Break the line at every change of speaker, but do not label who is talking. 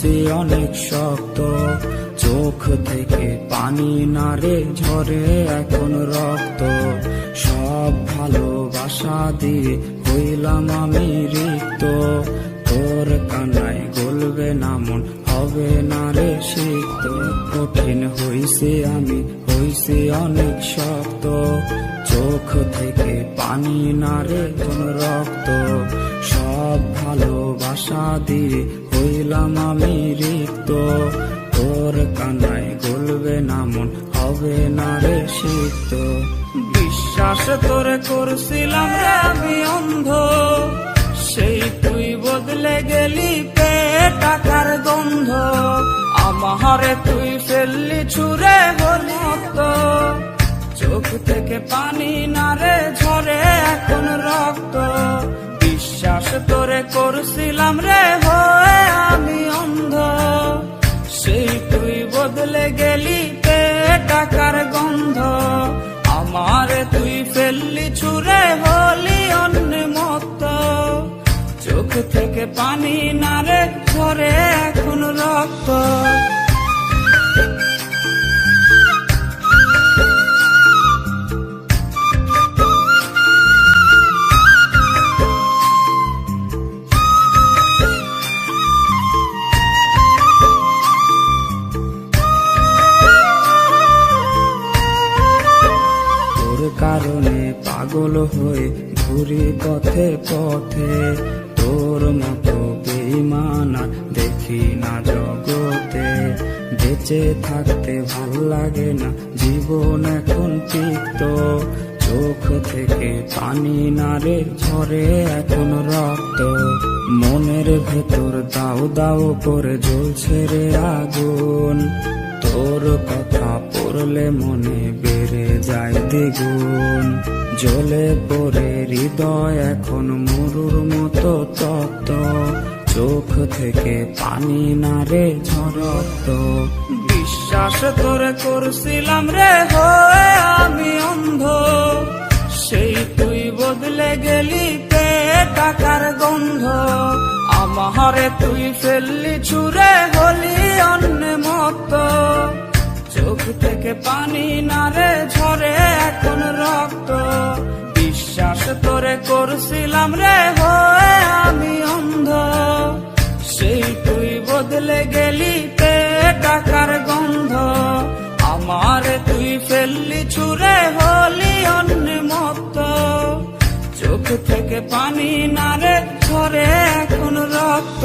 হইছে অনেক শক্ত, চোখ থেকে পানি নারে ঝরে এখন রক্ত। সব ভালোবাসা দিয়ে হইলাম আমি রিক্ত, তোর কান্নায় গলবে না মন, হবে না রে সিক্ত। কঠিন হইছে আমি, হইছে অনেক শক্ত, চোখ থেকে পানি নারে রক্ত। সব ভালোবাসা দিয়ে হইলাম আমি রিক্ত, তোর কান্নায় গলবে না মন, হবে না রে সিক্ত। বিশ্বাস তোরে করছিলাম রে আমি অন্ধ, সেই তুই বদলে গেলি পেয়ে টাকার গন্ধ। আমারে তুই ফেললি ছুঁড়ে হলি মত, চোখ থেকে পানি নারে ঝরে এখন রক্ত। বিশ্বাস তোরে করছিলাম রে হয়ে আমি অন্ধ, সেই তুই বদলে গেলি পেয়ে টাকার গন্ধ। আমারে তুই ফেললি ছুঁড়ে হলি অন্য মত, চোখ থেকে পানি নারে ঝরে এখন রক্ত। কারণে পাগল হয়ে ঘুরি পথে পথে, তোর মতো বেঈমান দেখি না জগতে। বেঁচে থাকতে ভাল লাগে না, জীবন এখন তিক্ত, চোখ থেকে পানি নারে ঝরে এখন রক্ত। মনের ভেতর দাও দাও করে জ্বলছে রে আগুন, তোর কথা পড়লে মনে বেড়ে যায় দ্বিগুণ। জ্বলে পড়ে হৃদয় এখন মরুর মতো তপ্ত, চোখ থেকে পানি নারে ঝরত। বিশ্বাস তোরে করছিলাম রে হয়ে আমি অন্ধ, সেই তুই বদলে গেলি পেয়ে টাকার গন্ধ। আমারে তুই ফেললি ছুঁড়ে হলি অন্য মত, চোখ থেকে পানি নারে ঝরে এখন রক্ত। বিশ্বাস তোরে করছিলাম রে হয়ে আমি অন্ধ, সেই তুই বদলে গেলি পেয়ে টাকার গন্ধ। আমারে তুই ফেললি ছুঁড়ে হলি অন্য মত, চোখ থেকে পানি নারে ঝরে এখন রক্ত।